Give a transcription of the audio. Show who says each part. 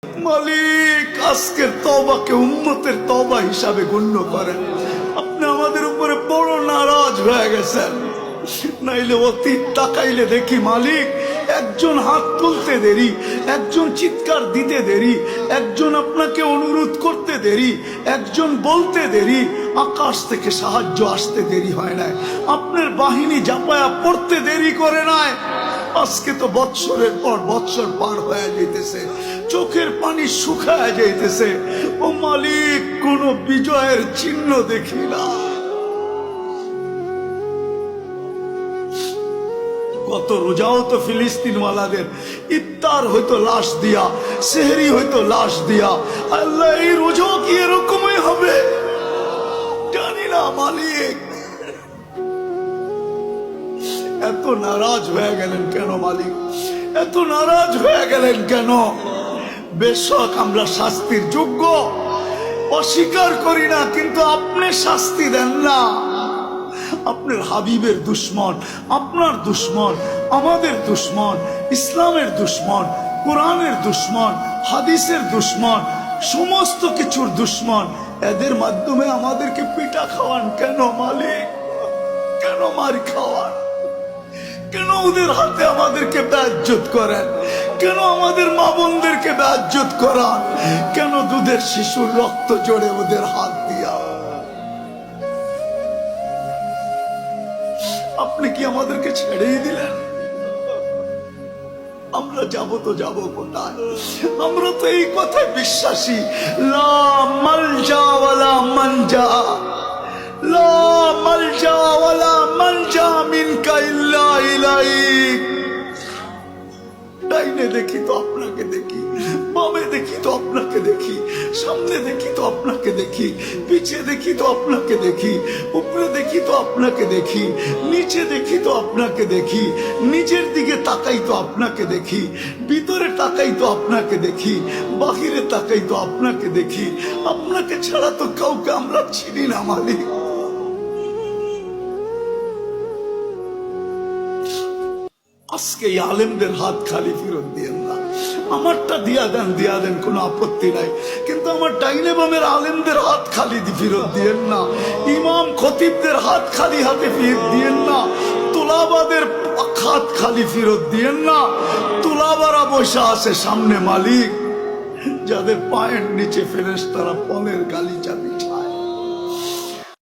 Speaker 1: মালিক আজকের তওবাকে উম্মতের তওবা হিসাবে গণ্য করেন। আপনি আমাদের উপরে বড় নারাজ হয়ে গেছেন। নাইলে অতীত তাকাইলে দেখি মালিক একজন হাত তুলতে দেরি, একজন চিৎকার দিতে দেরি, একজন আপনাকে অনুরোধ করতে দেরি, একজন বলতে দেরি, আকাশ থেকে সাহায্য আসতে দেরি হয় নাই, আপনার বাহিনী জাপায়া পড়তে দেরি করে নাই। আজকে তো বৎসরের পর বৎসর পার হয়ে যাইতেছে, চোখের পানি শুকায় যাইতেছে, ও মালিক কোন বিজয়ের চিহ্ন দেখি না। কত রোজাও তো ফিলিস্তিন ওয়ালাদের ইফতার হয়তো লাশ দিয়া, সেহরি হয়তো লাশ দিয়া। আল্লাহ এই রোজাও কি এরকমই হবে জানি না মালিক। এত নারাজ হয়ে গেলেন কেন মালিক? এত নারাজ হয়ে গেলেন কেন? বেশক আমরা শাস্তির যোগ্য, অস্বীকার করি না, কিন্তু আপনি শাস্তি দেন না। আপনার হাবিবের দুশ্মন, আপনার দুশ্মন, আমাদের দুশ্মন, ইসলামের দুশ্মন, কোরআনের দুশ্মন, হাদিসের দুশ্মন, সমস্ত কিছুর দুশ্মন, এদের মাধ্যমে আমাদেরকে পিটা খাওয়ান কেন মালিক? কেন মার খাওয়ান? কেন ওদের হাতে আমাদেরকে বেইজ্জত করেন? কেন আমাদের মা বোনদেরকে বেইজ্জত করান? কেন দুধের শিশুর রক্ত জড়ে ওদের হাত দিয়া? আপনি কি আমাদেরকে ছেড়েই দিলেন? আমরা যাব তো যাব কোথায়? আমরা তো এই কথায় বিশ্বাসী, লা মালজা ওয়ালা মানজা, লা মালজা ওয়ালা মানজা মিনকা ইল্লা ইলাইক। ডাইনে দেখি তো আপনাকে দেখি, বামে দেখি তো আপনাকে দেখি, সামনে দেখি তো আপনাকে দেখি, পিছে দেখি তো আপনাকে দেখি, উপরে দেখি তো আপনাকে দেখি, নিচে দেখি তো আপনাকে দেখি, নিচের দিকে তাকাই তো আপনাকে দেখি, ভিতরে তাকাই তো আপনাকে দেখি, বাহিরে তাকাই তো আপনাকে দেখি। আপনাকে ছাড়া তো কাউকে আমরা চিনি না মালিক। আজকে এই আলেমদের হাত খালি ফেরত দিয়েন না। আমারটা দিয়া দেন, কোনো আপত্তি নাই, কিন্তু আমার ডাইনে বামের আলেমদের হাত খালি ফেরত দিয়েন না। ইমাম খতিবদের হাত খালি হাতে ফেরত দিয়েন না। তুলাবাদের হাত খালি ফেরত দিয়েন না। তুলাবারা বসে আছে সামনে মালিক, যাদের পায়ের নিচে ফেরেশতারা পনের গালি চাবি।